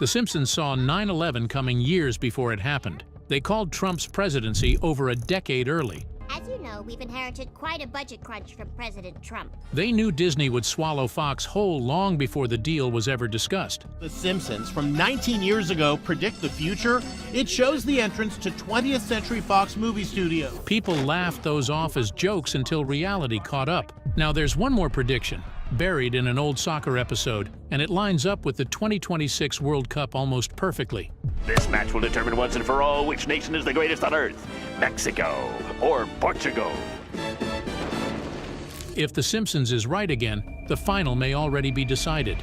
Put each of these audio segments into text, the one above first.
The Simpsons saw 9/11 coming years before it happened. They called Trump's presidency over a decade early. As you know, we've inherited quite a budget crunch from President Trump. They knew Disney would swallow Fox whole long before the deal was ever discussed. The Simpsons from 19 years ago predict the future. It shows the entrance to 20th Century Fox movie studio. People laughed those off as jokes until reality caught up. Now there's one more prediction, buried in an old soccer episode, and it lines up with the 2026 World Cup almost perfectly. This match will determine once and for all which nation is the greatest on earth, Mexico or Portugal. If The Simpsons is right again, the final may already be decided.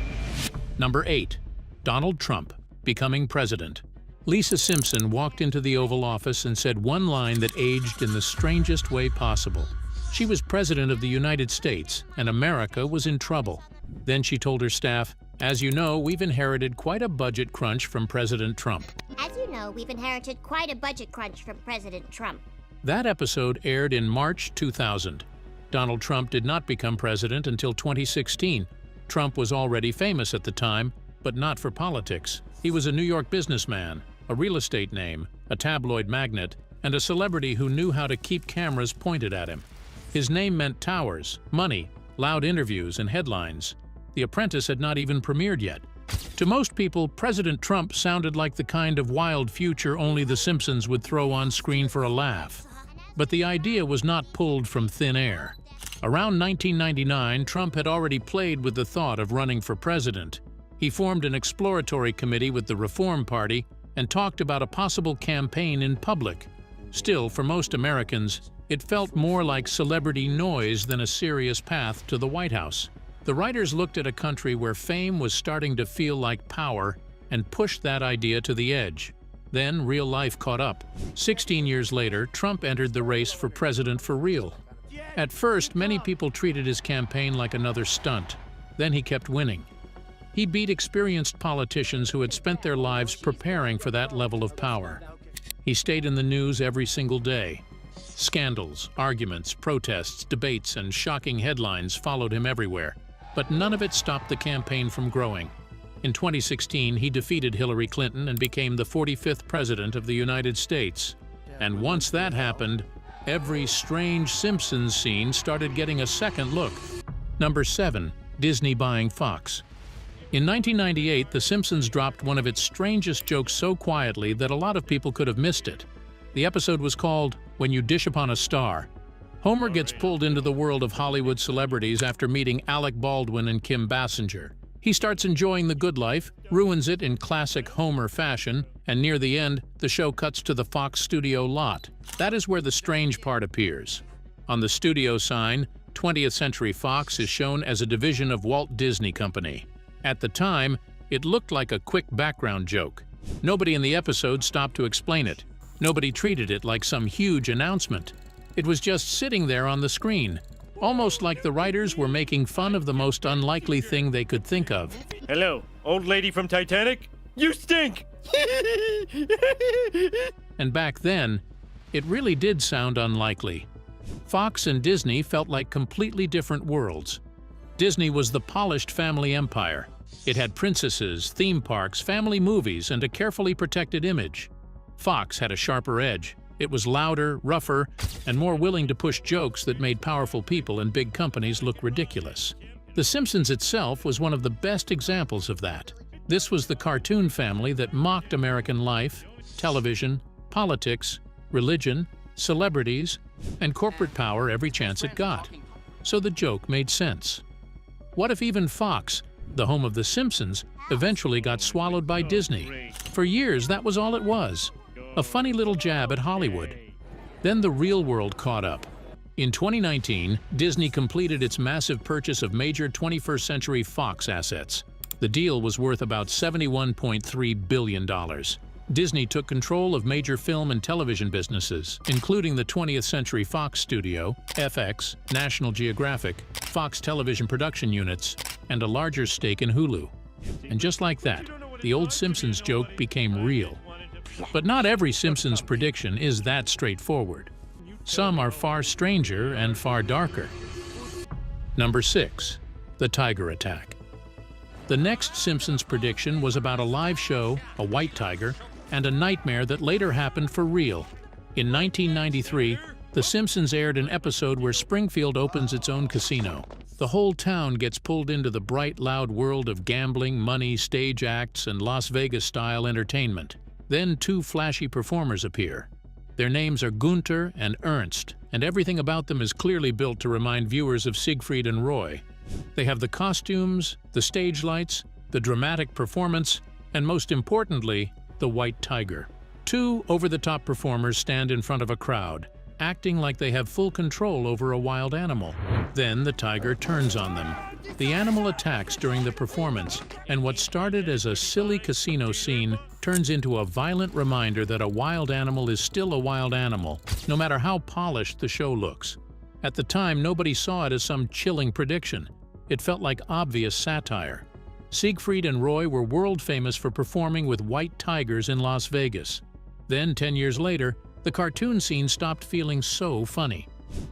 Number 8. Donald Trump becoming president. Lisa Simpson walked into the Oval Office and said one line that aged in the strangest way possible. She was president of the United States, and America was in trouble. Then she told her staff, "As you know, we've inherited quite a budget crunch from President Trump." As you know, we've inherited quite a budget crunch from President Trump. That episode aired in March 2000. Donald Trump did not become president until 2016. Trump was already famous at the time, but not for politics. He was a New York businessman, a real estate name, a tabloid magnate, and a celebrity who knew how to keep cameras pointed at him. His name meant towers, money, loud interviews, and headlines. The Apprentice had not even premiered yet. To most people, President Trump sounded like the kind of wild future only The Simpsons would throw on screen for a laugh. But the idea was not pulled from thin air. Around 1999, Trump had already played with the thought of running for president. He formed an exploratory committee with the Reform Party and talked about a possible campaign in public. Still, for most Americans, it felt more like celebrity noise than a serious path to the White House. The writers looked at a country where fame was starting to feel like power and pushed that idea to the edge. Then real life caught up. 16 years later, Trump entered the race for president for real. At first, many people treated his campaign like another stunt. Then he kept winning. He beat experienced politicians who had spent their lives preparing for that level of power. He stayed in the news every single day. Scandals, arguments, protests, debates, and shocking headlines followed him everywhere. But none of it stopped the campaign from growing. In 2016, he defeated Hillary Clinton and became the 45th President of the United States. And once that happened, every strange Simpsons scene started getting a second look. Number 7. Disney buying Fox. In 1998, The Simpsons dropped one of its strangest jokes so quietly that a lot of people could have missed it. The episode was called "When You Dish Upon a Star." Homer gets pulled into the world of Hollywood celebrities after meeting Alec Baldwin and Kim Basinger. He starts enjoying the good life, ruins it in classic Homer fashion, and near the end, the show cuts to the Fox studio lot. That is where the strange part appears. On the studio sign, 20th Century Fox is shown as a division of Walt Disney Company. At the time, it looked like a quick background joke. Nobody in the episode stopped to explain it. Nobody treated it like some huge announcement. It was just sitting there on the screen, almost like the writers were making fun of the most unlikely thing they could think of. Hello, old lady from Titanic? You stink! And back then, it really did sound unlikely. Fox and Disney felt like completely different worlds. Disney was the polished family empire. It had princesses, theme parks, family movies, and a carefully protected image. Fox had a sharper edge. It was louder, rougher, and more willing to push jokes that made powerful people and big companies look ridiculous. The Simpsons itself was one of the best examples of that. This was the cartoon family that mocked American life, television, politics, religion, celebrities, and corporate power every chance it got. So the joke made sense. What if even Fox, the home of The Simpsons, eventually got swallowed by Disney? For years, that was all it was. A funny little jab at Hollywood. Then the real world caught up. In 2019, Disney completed its massive purchase of major 21st Century Fox assets. The deal was worth about $71.3 billion. Disney took control of major film and television businesses, including the 20th Century Fox Studio, FX, National Geographic, Fox Television Production Units, and a larger stake in Hulu. And just like that, the old Simpsons joke became real. But not every Simpsons prediction is that straightforward. Some are far stranger and far darker. Number 6. The Tiger Attack. The next Simpsons prediction was about a live show, a white tiger, and a nightmare that later happened for real. In 1993, The Simpsons aired an episode where Springfield opens its own casino. The whole town gets pulled into the bright, loud world of gambling, money, stage acts, and Las Vegas-style entertainment. Then two flashy performers appear. Their names are Gunter and Ernst, and everything about them is clearly built to remind viewers of Siegfried and Roy. They have the costumes, the stage lights, the dramatic performance, and most importantly, the white tiger. Two over-the-top performers stand in front of a crowd, acting like they have full control over a wild animal. Then the tiger turns on them. The animal attacks during the performance, and what started as a silly casino scene turns into a violent reminder that a wild animal is still a wild animal, no matter how polished the show looks. At the time, nobody saw it as some chilling prediction. It felt like obvious satire. Siegfried and Roy were world famous for performing with white tigers in Las Vegas. Then, 10 years later, the cartoon scene stopped feeling so funny.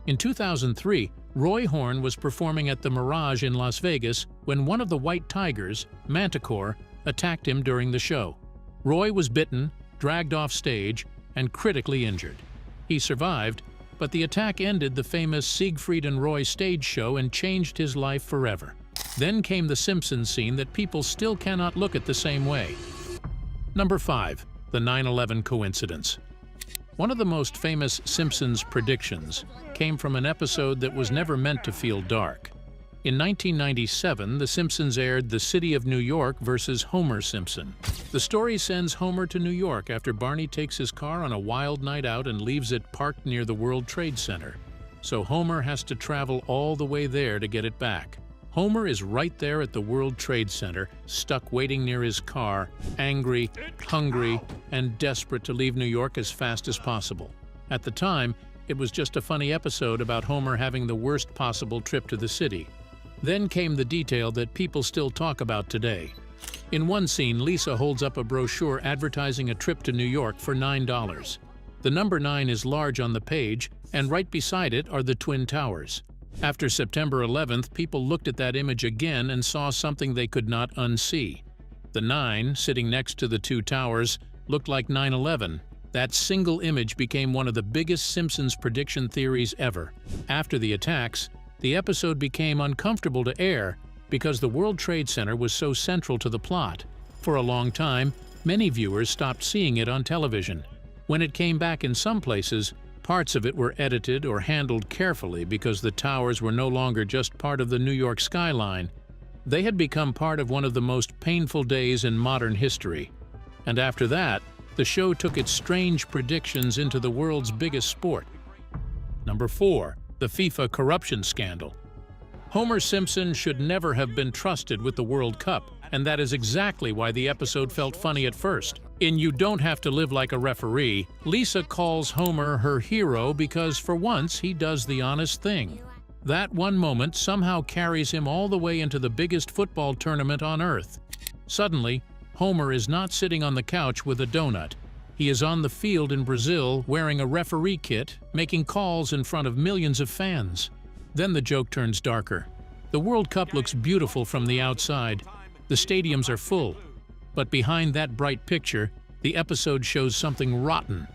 In 2003, Roy Horn was performing at the Mirage in Las Vegas when one of the white tigers, Manticore, attacked him during the show. Roy was bitten, dragged off stage, and critically injured. He survived, but the attack ended the famous Siegfried and Roy stage show and changed his life forever. Then came the Simpsons scene that people still cannot look at the same way. Number 5. The 9/11 coincidence. One of the most famous Simpsons predictions came from an episode that was never meant to feel dark. In 1997, The Simpsons aired The City of New York versus Homer Simpson. The story sends Homer to New York after Barney takes his car on a wild night out and leaves it parked near the World Trade Center. So Homer has to travel all the way there to get it back. Homer is right there at the World Trade Center, stuck waiting near his car, angry, hungry, and desperate to leave New York as fast as possible. At the time, it was just a funny episode about Homer having the worst possible trip to the city. Then came the detail that people still talk about today. In one scene, Lisa holds up a brochure advertising a trip to New York for $9. The number 9 is large on the page, and right beside it are the Twin Towers. After September 11th, people looked at that image again and saw something they could not unsee. The 9, sitting next to the two towers, looked like 9/11. That single image became one of the biggest Simpsons prediction theories ever. After the attacks, the episode became uncomfortable to air because the World Trade Center was so central to the plot. For a long time, many viewers stopped seeing it on television. When it came back in some places, parts of it were edited or handled carefully because the towers were no longer just part of the New York skyline. They had become part of one of the most painful days in modern history. And after that, the show took its strange predictions into the world's biggest sport. Number 4. The FIFA corruption scandal. Homer Simpson should never have been trusted with the World Cup, and that is exactly why the episode felt funny at first. In You Don't Have to Live Like a Referee, Lisa calls Homer her hero because for once he does the honest thing. That one moment somehow carries him all the way into the biggest football tournament on Earth. Suddenly, Homer is not sitting on the couch with a donut. He is on the field in Brazil wearing a referee kit, making calls in front of millions of fans. Then the joke turns darker. The World Cup looks beautiful from the outside. The stadiums are full. But behind that bright picture, the episode shows something rotten.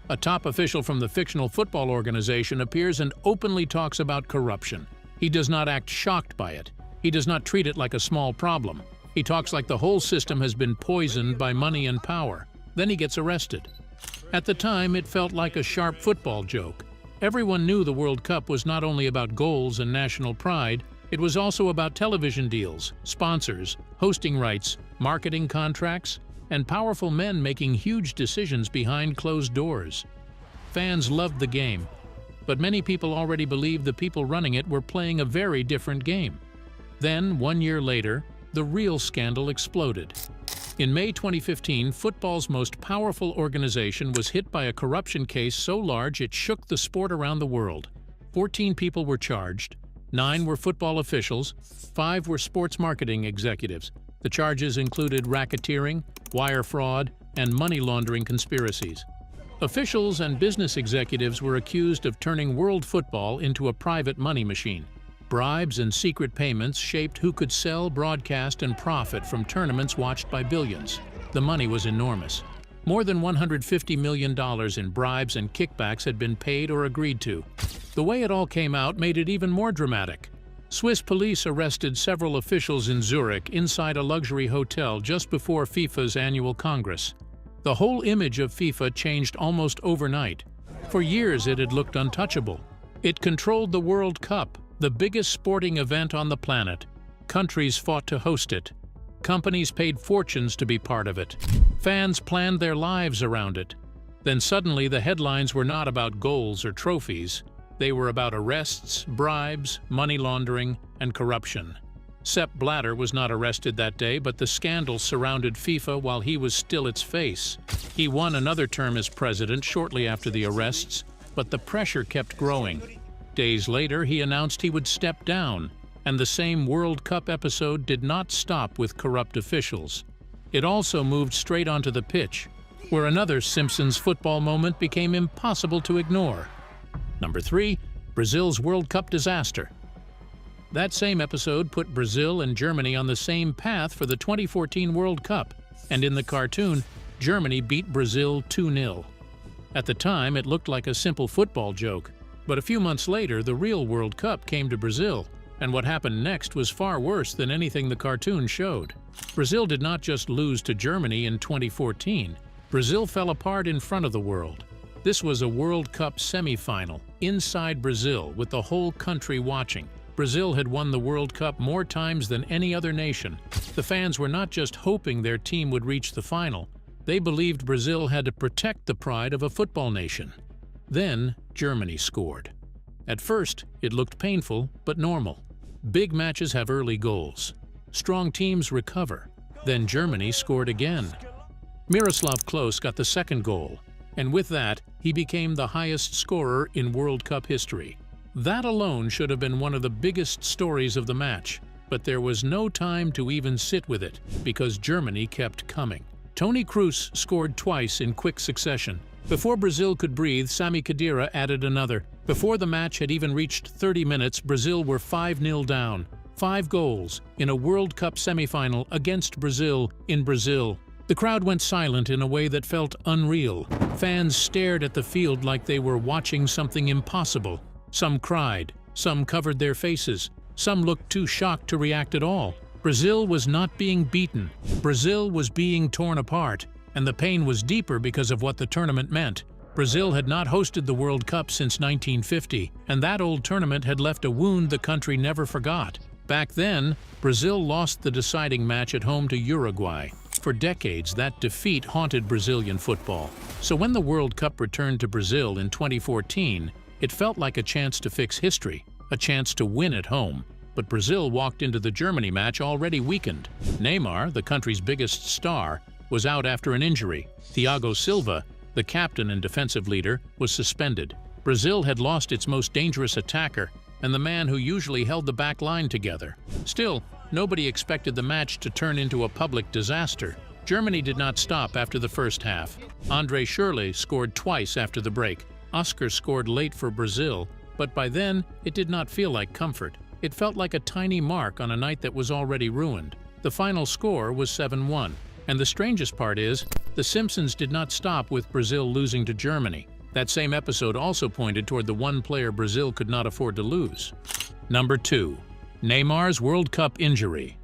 A top official from the fictional football organization appears and openly talks about corruption. He does not act shocked by it. He does not treat it like a small problem. He talks like the whole system has been poisoned by money and power. Then he gets arrested. At the time, it felt like a sharp football joke. Everyone knew the World Cup was not only about goals and national pride, it was also about television deals, sponsors, hosting rights, marketing contracts, and powerful men making huge decisions behind closed doors. Fans loved the game, but many people already believed the people running it were playing a very different game. Then, 1 year later, the real scandal exploded. In May 2015, football's most powerful organization was hit by a corruption case so large it shook the sport around the world. 14 people were charged. 9 were football officials, 5 were sports marketing executives. The charges included racketeering, wire fraud, and money laundering conspiracies. Officials and business executives were accused of turning world football into a private money machine. Bribes and secret payments shaped who could sell, broadcast, and profit from tournaments watched by billions. The money was enormous. More than $150 million in bribes and kickbacks had been paid or agreed to. The way it all came out made it even more dramatic. Swiss police arrested several officials in Zurich inside a luxury hotel just before FIFA's annual Congress. The whole image of FIFA changed almost overnight. For years it had looked untouchable. It controlled the World Cup, the biggest sporting event on the planet. Countries fought to host it. Companies paid fortunes to be part of it. Fans planned their lives around it. Then suddenly the headlines were not about goals or trophies. They were about arrests, bribes, money laundering, and corruption. Sepp Blatter was not arrested that day, but the scandal surrounded FIFA while he was still its face. He won another term as president shortly after the arrests, but the pressure kept growing. Days later, he announced he would step down, and the same World Cup episode did not stop with corrupt officials. It also moved straight onto the pitch, where another Simpsons football moment became impossible to ignore. Number 3, Brazil's World Cup disaster. That same episode put Brazil and Germany on the same path for the 2014 World Cup, and in the cartoon, Germany beat Brazil 2-0. At the time, it looked like a simple football joke, but a few months later, the real World Cup came to Brazil, and what happened next was far worse than anything the cartoon showed. Brazil did not just lose to Germany in 2014. Brazil fell apart in front of the world. This was a World Cup semi-final, inside Brazil, with the whole country watching. Brazil had won the World Cup more times than any other nation. The fans were not just hoping their team would reach the final. They believed Brazil had to protect the pride of a football nation. Then, Germany scored. At first, it looked painful, but normal. Big matches have early goals. Strong teams recover. Then Germany scored again. Miroslav Klose got the second goal, and with that, he became the highest scorer in World Cup history. That alone should have been one of the biggest stories of the match, but there was no time to even sit with it, because Germany kept coming. Toni Kroos scored twice in quick succession. Before Brazil could breathe, Sami Khedira added another. Before the match had even reached 30 minutes, Brazil were 5-0 down. 5 goals in a World Cup semifinal against Brazil in Brazil. The crowd went silent in a way that felt unreal. Fans stared at the field like they were watching something impossible. Some cried, some covered their faces, some looked too shocked to react at all. Brazil was not being beaten. Brazil was being torn apart, and the pain was deeper because of what the tournament meant. Brazil had not hosted the World Cup since 1950, and that old tournament had left a wound the country never forgot. Back then, Brazil lost the deciding match at home to Uruguay. For decades, that defeat haunted Brazilian football. So when the World Cup returned to Brazil in 2014, it felt like a chance to fix history, a chance to win at home. But Brazil walked into the Germany match already weakened. Neymar, the country's biggest star, was out after an injury. Thiago Silva, the captain and defensive leader, was suspended. Brazil had lost its most dangerous attacker and the man who usually held the back line together. Still, nobody expected the match to turn into a public disaster. Germany did not stop after the first half. Andre Schürrle scored twice after the break. Oscar scored late for Brazil, but by then it did not feel like comfort. It felt like a tiny mark on a night that was already ruined. The final score was 7-1. And the strangest part is, the Simpsons did not stop with Brazil losing to Germany. That same episode also pointed toward the one player Brazil could not afford to lose. Number 2. Neymar's World Cup injury.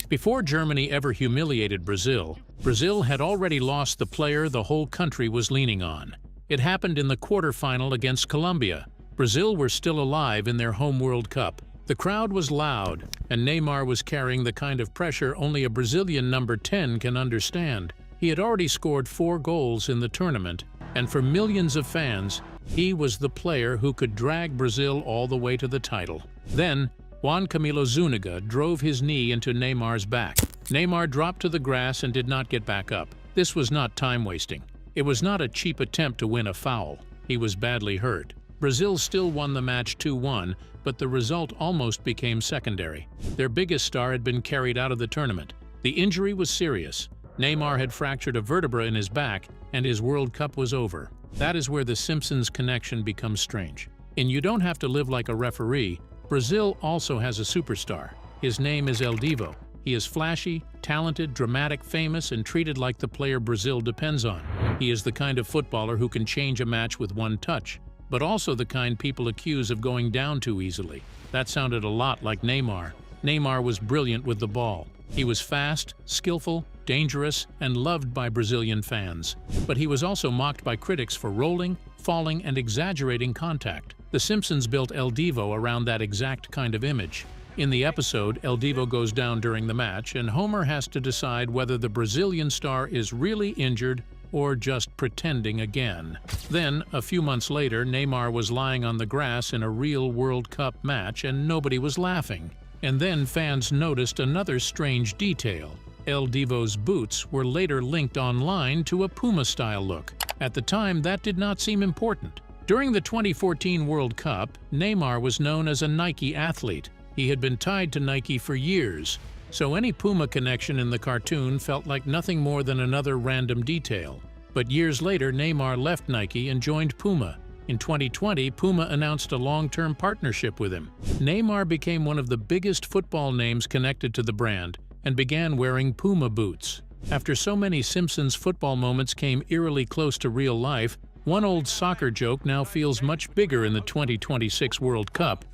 Before Germany ever humiliated Brazil, Brazil had already lost the player the whole country was leaning on. It happened in the quarterfinal against Colombia. Brazil were still alive in their home World Cup. The crowd was loud, and Neymar was carrying the kind of pressure only a Brazilian number 10 can understand. He had already scored 4 goals in the tournament, and for millions of fans, he was the player who could drag Brazil all the way to the title. Then, Juan Camilo Zuniga drove his knee into Neymar's back. Neymar dropped to the grass and did not get back up. This was not time wasting. It was not a cheap attempt to win a foul. He was badly hurt. Brazil still won the match 2-1, but the result almost became secondary. Their biggest star had been carried out of the tournament. The injury was serious. Neymar had fractured a vertebra in his back, and his World Cup was over. That is where the Simpsons connection becomes strange. In You Don't Have to Live Like a Referee, Brazil also has a superstar. His name is El Divo. He is flashy, talented, dramatic, famous, and treated like the player Brazil depends on. He is the kind of footballer who can change a match with one touch, but also the kind people accuse of going down too easily. That sounded a lot like Neymar. Neymar was brilliant with the ball. He was fast, skillful, dangerous, and loved by Brazilian fans. But he was also mocked by critics for rolling, falling, and exaggerating contact. The Simpsons built El Divo around that exact kind of image. In the episode, El Divo goes down during the match, and Homer has to decide whether the Brazilian star is really injured or just pretending again. Then, a few months later, Neymar was lying on the grass in a real World Cup match, and nobody was laughing. And then fans noticed another strange detail. El Divo's boots were later linked online to a Puma-style look. At the time, that did not seem important. During the 2014 World Cup, Neymar was known as a Nike athlete. He had been tied to Nike for years, so any Puma connection in the cartoon felt like nothing more than another random detail. But years later, Neymar left Nike and joined Puma. In 2020, Puma announced a long-term partnership with him. Neymar became one of the biggest football names connected to the brand and began wearing Puma boots. After so many Simpsons football moments came eerily close to real life, one old soccer joke now feels much bigger in the 2026 World Cup.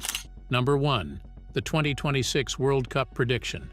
Number 1. The 2026 World Cup prediction.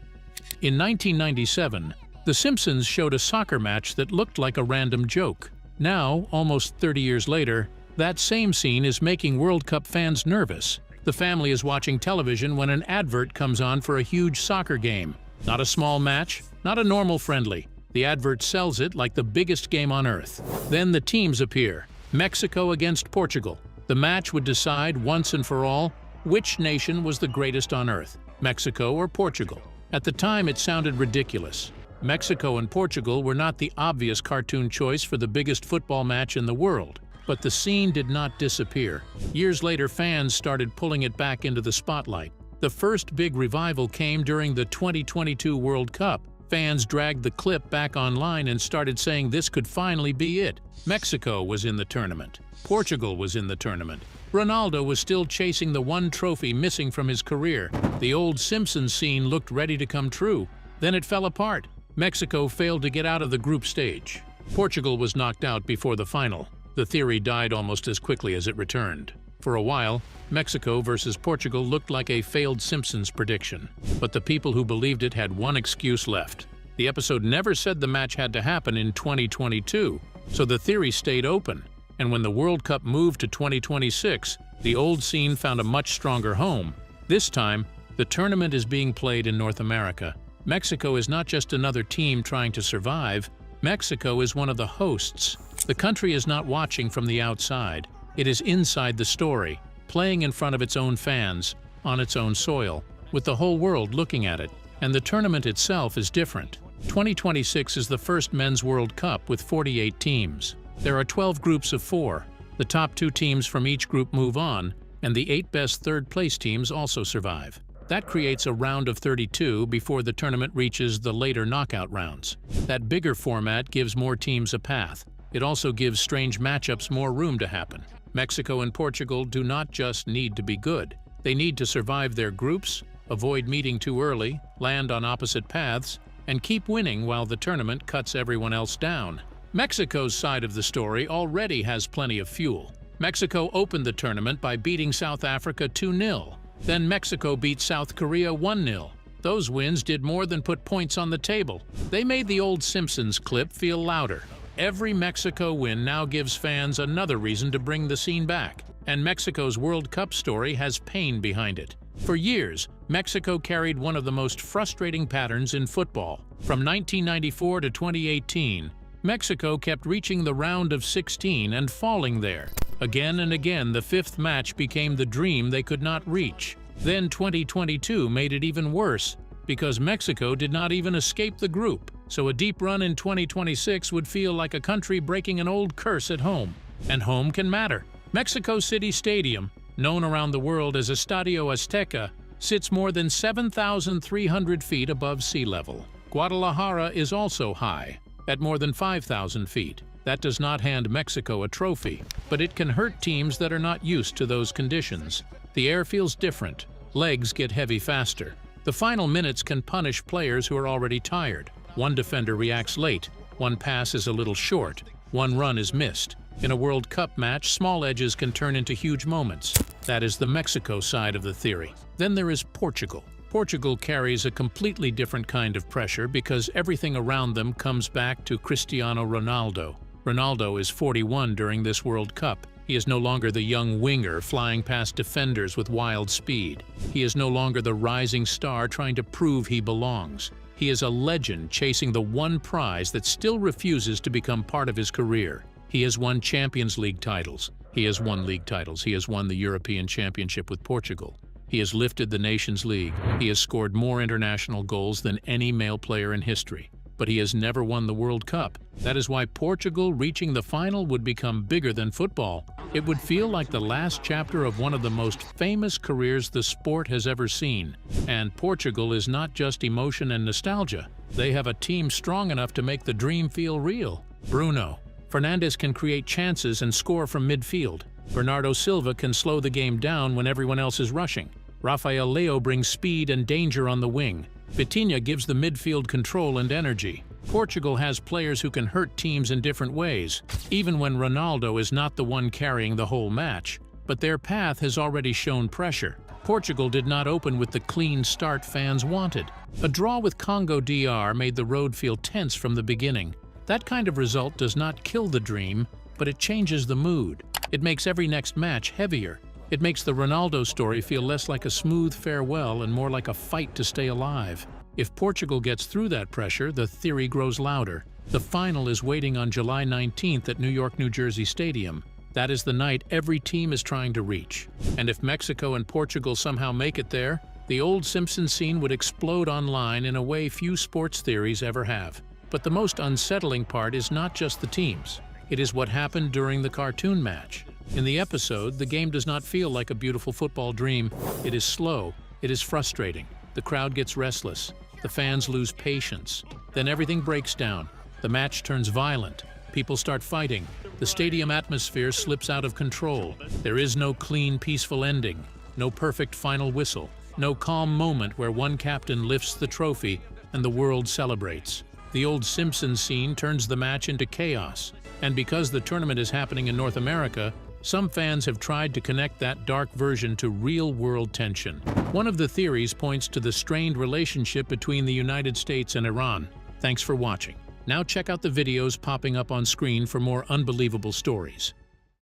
In 1997, The Simpsons showed a soccer match that looked like a random joke. Now, almost 30 years later, that same scene is making World Cup fans nervous. The family is watching television when an advert comes on for a huge soccer game. Not a small match, not a normal friendly. The advert sells it like the biggest game on earth. Then the teams appear. Mexico against Portugal. The match would decide once and for all which nation was the greatest on earth, Mexico or Portugal. At the time, it sounded ridiculous. Mexico and Portugal were not the obvious cartoon choice for the biggest football match in the world. But the scene did not disappear. Years later, fans started pulling it back into the spotlight. The first big revival came during the 2022 World Cup. Fans dragged the clip back online and started saying this could finally be it. Mexico was in the tournament. Portugal was in the tournament. Ronaldo was still chasing the one trophy missing from his career. The old Simpsons scene looked ready to come true. Then it fell apart. Mexico failed to get out of the group stage. Portugal was knocked out before the final. The theory died almost as quickly as it returned. For a while, Mexico versus Portugal looked like a failed Simpsons prediction. But the people who believed it had one excuse left. The episode never said the match had to happen in 2022, so the theory stayed open. And when the World Cup moved to 2026, the old scene found a much stronger home. This time, the tournament is being played in North America. Mexico is not just another team trying to survive. Mexico is one of the hosts. The country is not watching from the outside. It is inside the story, playing in front of its own fans, on its own soil, with the whole world looking at it. And the tournament itself is different. 2026 is the first Men's World Cup with 48 teams. There are 12 groups of 4. The top 2 teams from each group move on, and the 8 best third-place teams also survive. That creates a round of 32 before the tournament reaches the later knockout rounds. That bigger format gives more teams a path. It also gives strange matchups more room to happen. Mexico and Portugal do not just need to be good. They need to survive their groups, avoid meeting too early, land on opposite paths, and keep winning while the tournament cuts everyone else down. Mexico's side of the story already has plenty of fuel. Mexico opened the tournament by beating South Africa 2-0. Then Mexico beat South Korea 1-0. Those wins did more than put points on the table. They made the old Simpsons clip feel louder. Every Mexico win now gives fans another reason to bring the scene back. And Mexico's World Cup story has pain behind it. For years, Mexico carried one of the most frustrating patterns in football. From 1994 to 2018, Mexico kept reaching the round of 16 and falling there. Again and again, the 5th match became the dream they could not reach. Then 2022 made it even worse, because Mexico did not even escape the group. So a deep run in 2026 would feel like a country breaking an old curse at home. And home can matter. Mexico City Stadium, known around the world as Estadio Azteca, sits more than 7,300 feet above sea level. Guadalajara is also high, at more than 5,000 feet. That does not hand Mexico a trophy, but it can hurt teams that are not used to those conditions. The air feels different, Legs get heavy faster. The final minutes can punish players who are already tired. One defender reacts late, one pass is a little short, one run is missed. In a World Cup match, small edges can turn into huge moments. That is the Mexico side of the theory. Then there is Portugal. Portugal carries a completely different kind of pressure because everything around them comes back to Cristiano Ronaldo. Ronaldo is 41 during this World Cup. He is no longer the young winger flying past defenders with wild speed. He is no longer the rising star trying to prove he belongs. He is a legend chasing the one prize that still refuses to become part of his career. He has won Champions League titles. He has won league titles. He has won the European Championship with Portugal. He has lifted the Nations League. He has scored more international goals than any male player in history. But he has never won the World Cup. That is why Portugal reaching the final would become bigger than football. It would feel like the last chapter of one of the most famous careers the sport has ever seen. And Portugal is not just emotion and nostalgia. They have a team strong enough to make the dream feel real. Bruno Fernandes can create chances and score from midfield. Bernardo Silva can slow the game down when everyone else is rushing. Rafael Leao brings speed and danger on the wing. Vitinha gives the midfield control and energy. Portugal has players who can hurt teams in different ways, even when Ronaldo is not the one carrying the whole match. But their path has already shown pressure. Portugal did not open with the clean start fans wanted. A draw with Congo DR made the road feel tense from the beginning. That kind of result does not kill the dream, but it changes the mood. It makes every next match heavier. It makes the Ronaldo story feel less like a smooth farewell and more like a fight to stay alive. If Portugal gets through that pressure, the theory grows louder. The final is waiting on July 19th at New York, New Jersey Stadium. That is the night every team is trying to reach. And if Mexico and Portugal somehow make it there, the old Simpsons scene would explode online in a way few sports theories ever have. But the most unsettling part is not just the teams. It is what happened during the cartoon match. In the episode, the game does not feel like a beautiful football dream. It is slow. It is frustrating. The crowd gets restless. The fans lose patience. Then everything breaks down. The match turns violent. People start fighting. The stadium atmosphere slips out of control. There is no clean, peaceful ending. No perfect final whistle. No calm moment where one captain lifts the trophy and the world celebrates. The old Simpsons scene turns the match into chaos. And because the tournament is happening in North America, some fans have tried to connect that dark version to real-world tension. One of the theories points to the strained relationship between the United States and Iran. Thanks for watching. Now check out the videos popping up on screen for more unbelievable stories.